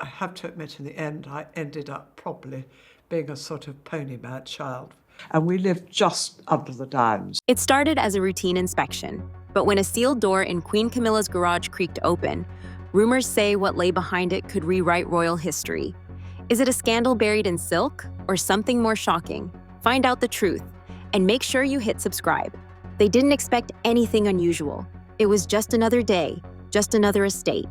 I have to admit, in the end, I ended up probably being a sort of pony-mad child. And we lived just under the Downs. It started as a routine inspection, but when a sealed door in Queen Camilla's garage creaked open, rumors say what lay behind it could rewrite royal history. Is it a scandal buried in silk or something more shocking? Find out the truth and make sure you hit subscribe. They didn't expect anything unusual. It was just another day, just another estate.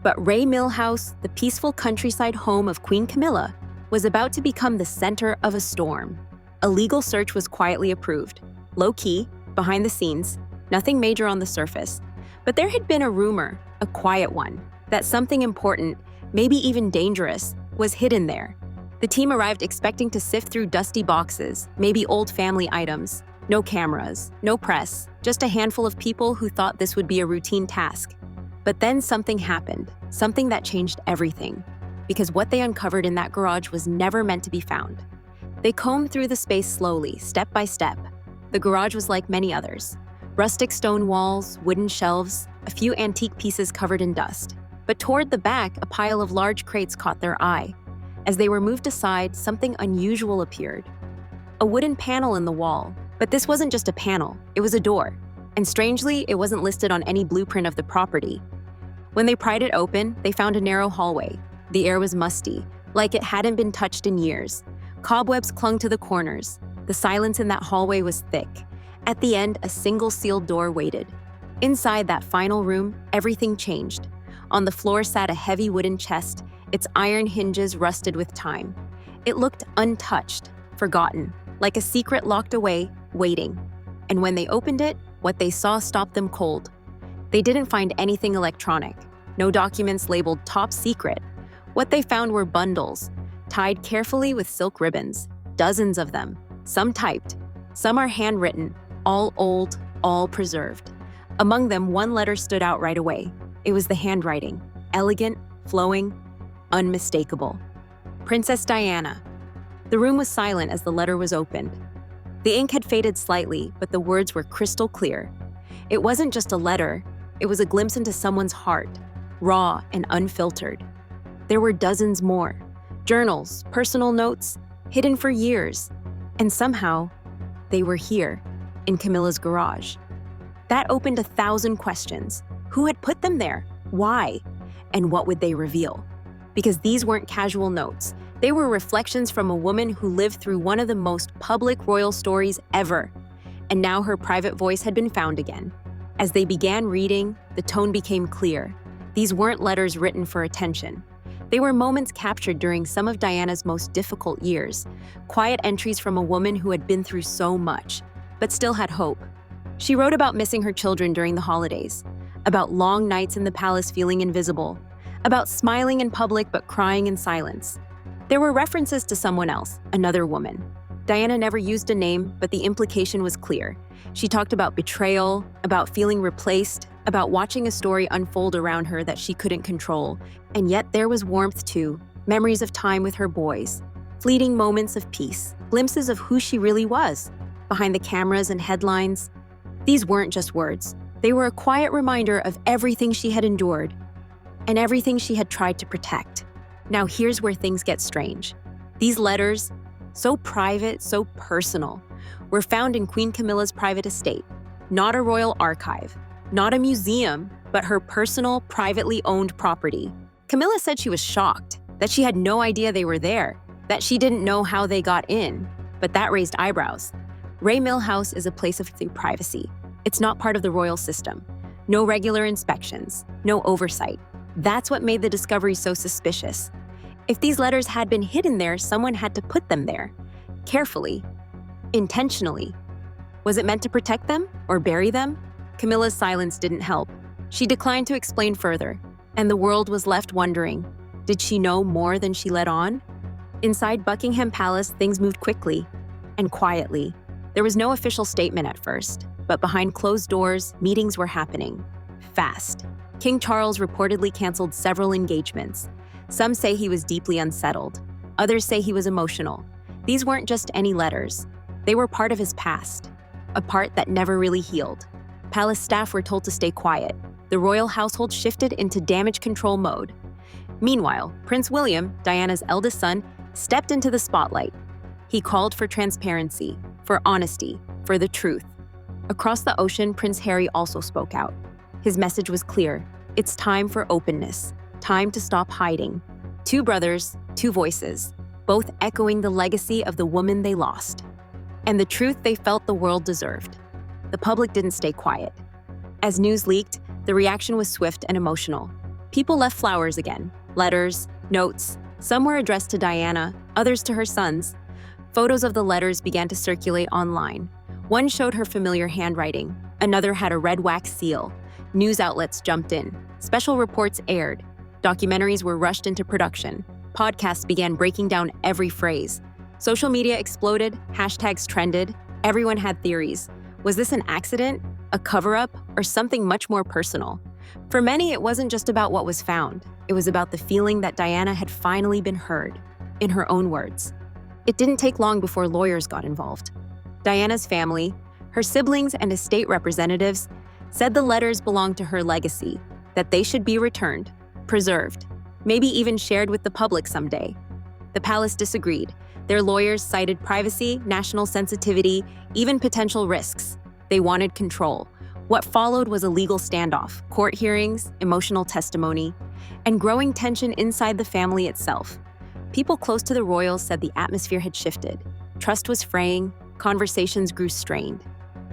But Ray Mill House, the peaceful countryside home of Queen Camilla, was about to become the center of a storm. A legal search was quietly approved. Low-key, behind the scenes, nothing major on the surface. But there had been a rumor, a quiet one, that something important, maybe even dangerous, was hidden there. The team arrived expecting to sift through dusty boxes, maybe old family items. No cameras, no press, just a handful of people who thought this would be a routine task. But then something happened, something that changed everything. Because what they uncovered in that garage was never meant to be found. They combed through the space slowly, step by step. The garage was like many others. Rustic stone walls, wooden shelves, a few antique pieces covered in dust. But toward the back, a pile of large crates caught their eye. As they were moved aside, something unusual appeared. A wooden panel in the wall. But this wasn't just a panel, it was a door. And strangely, it wasn't listed on any blueprint of the property. When they pried it open, they found a narrow hallway. The air was musty, like it hadn't been touched in years. Cobwebs clung to the corners. The silence in that hallway was thick. At the end, a single sealed door waited. Inside that final room, everything changed. On the floor sat a heavy wooden chest, its iron hinges rusted with time. It looked untouched, forgotten, like a secret locked away, waiting. And when they opened it, what they saw stopped them cold. They didn't find anything electronic, no documents labeled top secret. What they found were bundles, tied carefully with silk ribbons, dozens of them, some typed, some are handwritten, all old, all preserved. Among them, one letter stood out right away. It was the handwriting, elegant, flowing, unmistakable. Princess Diana. The room was silent as the letter was opened. The ink had faded slightly, but the words were crystal clear. It wasn't just a letter, it was a glimpse into someone's heart, raw and unfiltered. There were dozens more. Journals, personal notes, hidden for years. And somehow, they were here, in Camilla's garage. That opened 1,000 questions. Who had put them there? Why? And what would they reveal? Because these weren't casual notes. They were reflections from a woman who lived through one of the most public royal stories ever. And now her private voice had been found again. As they began reading, the tone became clear. These weren't letters written for attention. They were moments captured during some of Diana's most difficult years, quiet entries from a woman who had been through so much, but still had hope. She wrote about missing her children during the holidays, about long nights in the palace feeling invisible, about smiling in public but crying in silence. There were references to someone else, another woman. Diana never used a name, but the implication was clear. She talked about betrayal, about feeling replaced, about watching a story unfold around her that she couldn't control. And yet there was warmth too, memories of time with her boys, fleeting moments of peace, glimpses of who she really was, behind the cameras and headlines. These weren't just words. They were a quiet reminder of everything she had endured and everything she had tried to protect. Now here's where things get strange. These letters, so private, so personal, were found in Queen Camilla's private estate, not a royal archive, not a museum, but her personal, privately owned property. Camilla said she was shocked, that she had no idea they were there, that she didn't know how they got in, but that raised eyebrows. Ray Mill House is a place of privacy. It's not part of the royal system. No regular inspections, no oversight. That's what made the discovery so suspicious. If these letters had been hidden there, someone had to put them there. Carefully. Intentionally. Was it meant to protect them or bury them? Camilla's silence didn't help. She declined to explain further, and the world was left wondering, did she know more than she let on? Inside Buckingham Palace, things moved quickly and quietly. There was no official statement at first, but behind closed doors, meetings were happening. Fast. King Charles reportedly canceled several engagements. Some say he was deeply unsettled. Others say he was emotional. These weren't just any letters. They were part of his past, a part that never really healed. Palace staff were told to stay quiet. The royal household shifted into damage control mode. Meanwhile, Prince William, Diana's eldest son, stepped into the spotlight. He called for transparency, for honesty, for the truth. Across the ocean, Prince Harry also spoke out. His message was clear. It's time for openness, time to stop hiding. Two brothers, two voices, both echoing the legacy of the woman they lost. And the truth they felt the world deserved. The public didn't stay quiet. As news leaked, the reaction was swift and emotional. People left flowers again, letters, notes. Some were addressed to Diana, others to her sons. Photos of the letters began to circulate online. One showed her familiar handwriting, another had a red wax seal. News outlets jumped in. Special reports aired. Documentaries were rushed into production. Podcasts began breaking down every phrase. Social media exploded, hashtags trended. Everyone had theories. Was this an accident, a cover-up, or something much more personal? For many, it wasn't just about what was found. It was about the feeling that Diana had finally been heard, in her own words. It didn't take long before lawyers got involved. Diana's family, her siblings and estate representatives, said the letters belonged to her legacy, that they should be returned, preserved, maybe even shared with the public someday. The palace disagreed. Their lawyers cited privacy, national sensitivity, even potential risks. They wanted control. What followed was a legal standoff, court hearings, emotional testimony, and growing tension inside the family itself. People close to the royals said the atmosphere had shifted. Trust was fraying, conversations grew strained.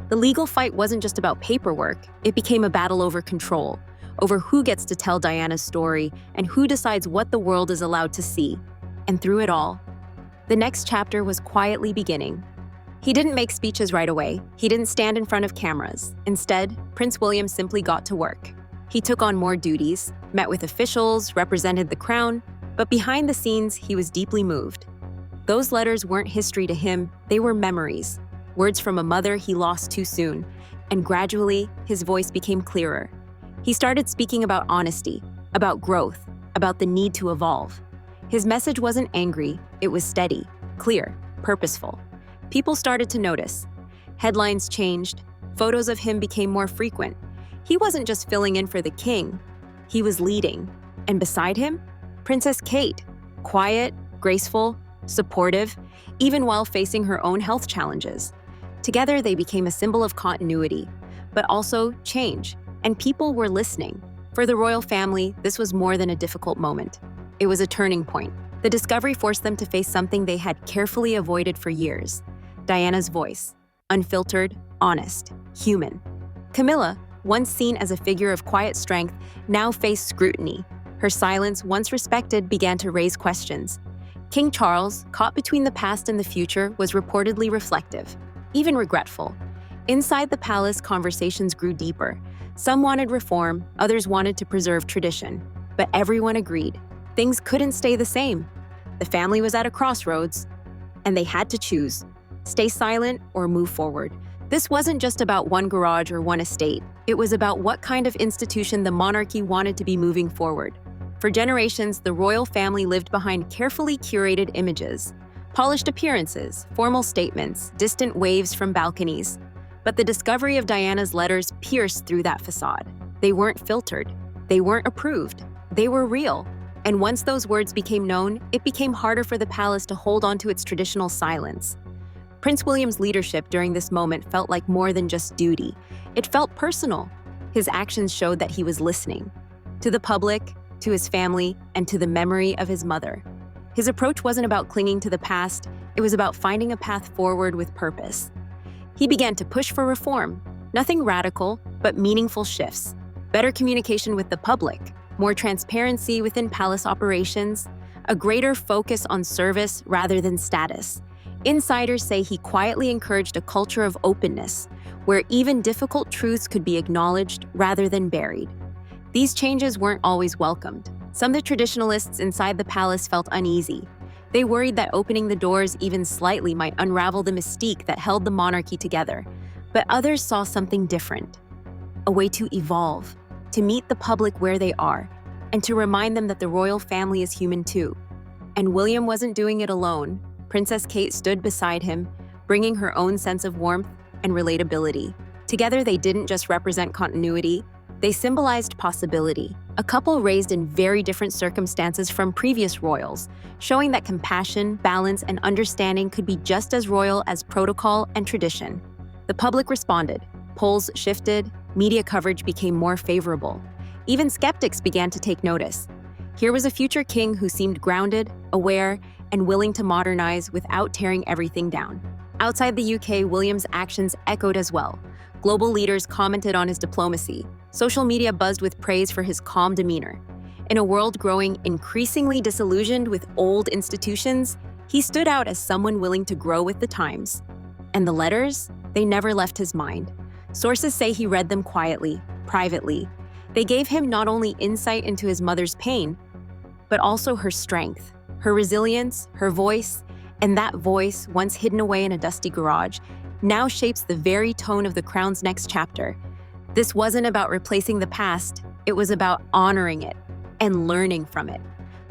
The legal fight wasn't just about paperwork, it became a battle over control, over who gets to tell Diana's story and who decides what the world is allowed to see. And through it all, the next chapter was quietly beginning. He didn't make speeches right away. He didn't stand in front of cameras. Instead, Prince William simply got to work. He took on more duties, met with officials, represented the crown, but behind the scenes, he was deeply moved. Those letters weren't history to him, they were memories, words from a mother he lost too soon, and gradually, his voice became clearer. He started speaking about honesty, about growth, about the need to evolve. His message wasn't angry, it was steady, clear, purposeful. People started to notice. Headlines changed, photos of him became more frequent. He wasn't just filling in for the king, he was leading. And beside him, Princess Kate, quiet, graceful, supportive, even while facing her own health challenges. Together, they became a symbol of continuity, but also change, and people were listening. For the royal family, this was more than a difficult moment. It was a turning point. The discovery forced them to face something they had carefully avoided for years. Diana's voice, unfiltered, honest, human. Camilla, once seen as a figure of quiet strength, now faced scrutiny. Her silence, once respected, began to raise questions. King Charles, caught between the past and the future, was reportedly reflective, even regretful. Inside the palace, conversations grew deeper. Some wanted reform, others wanted to preserve tradition. But everyone agreed. Things couldn't stay the same. The family was at a crossroads, and they had to choose: stay silent or move forward. This wasn't just about one garage or one estate. It was about what kind of institution the monarchy wanted to be moving forward. For generations, the royal family lived behind carefully curated images, polished appearances, formal statements, distant waves from balconies. But the discovery of Diana's letters pierced through that facade. They weren't filtered. They weren't approved. They were real. And once those words became known, it became harder for the palace to hold on to its traditional silence. Prince William's leadership during this moment felt like more than just duty. It felt personal. His actions showed that he was listening. To the public, to his family, and to the memory of his mother. His approach wasn't about clinging to the past, it was about finding a path forward with purpose. He began to push for reform. Nothing radical, but meaningful shifts. Better communication with the public, more transparency within palace operations, a greater focus on service rather than status. Insiders say he quietly encouraged a culture of openness, where even difficult truths could be acknowledged rather than buried. These changes weren't always welcomed. Some of the traditionalists inside the palace felt uneasy. They worried that opening the doors even slightly might unravel the mystique that held the monarchy together. But others saw something different, a way to evolve, to meet the public where they are, and to remind them that the royal family is human too. And William wasn't doing it alone. Princess Kate stood beside him, bringing her own sense of warmth and relatability. Together, they didn't just represent continuity, They symbolized possibility, a couple raised in very different circumstances from previous royals, showing that compassion, balance, and understanding could be just as royal as protocol and tradition. The public responded, polls shifted, media coverage became more favorable. Even skeptics began to take notice. Here was a future king who seemed grounded, aware, and willing to modernize without tearing everything down. Outside the UK, William's actions echoed as well. Global leaders commented on his diplomacy. Social media buzzed with praise for his calm demeanor. In a world growing increasingly disillusioned with old institutions, he stood out as someone willing to grow with the times. And the letters? They never left his mind. Sources say he read them quietly, privately. They gave him not only insight into his mother's pain, but also her strength, her resilience, her voice, and that voice, once hidden away in a dusty garage, now shapes the very tone of the Crown's next chapter. This wasn't about replacing the past, it was about honoring it and learning from it.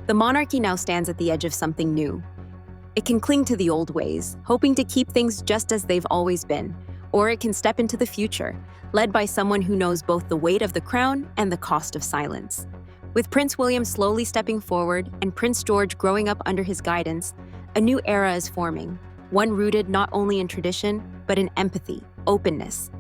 The monarchy now stands at the edge of something new. It can cling to the old ways, hoping to keep things just as they've always been, or it can step into the future, led by someone who knows both the weight of the crown and the cost of silence. With Prince William slowly stepping forward and Prince George growing up under his guidance, a new era is forming, one rooted not only in tradition, but in empathy, openness,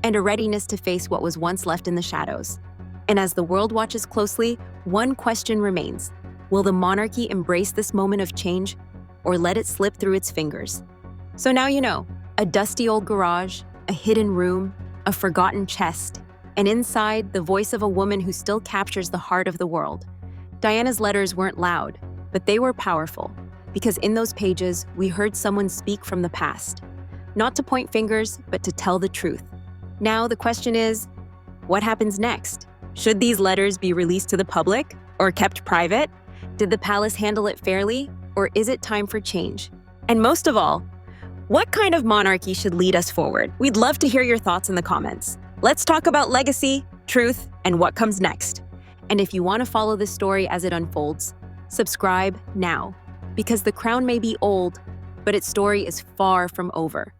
and a readiness to face what was once left in the shadows. And as the world watches closely, one question remains: will the monarchy embrace this moment of change or let it slip through its fingers? So now you know, a dusty old garage, a hidden room, a forgotten chest, and inside, the voice of a woman who still captures the heart of the world. Diana's letters weren't loud, but they were powerful, because in those pages, we heard someone speak from the past. Not to point fingers, but to tell the truth. Now the question is, what happens next? Should these letters be released to the public or kept private? Did the palace handle it fairly, or is it time for change? And most of all, what kind of monarchy should lead us forward? We'd love to hear your thoughts in the comments. Let's talk about legacy, truth, and what comes next. And if you want to follow this story as it unfolds, subscribe now, because the crown may be old, but its story is far from over.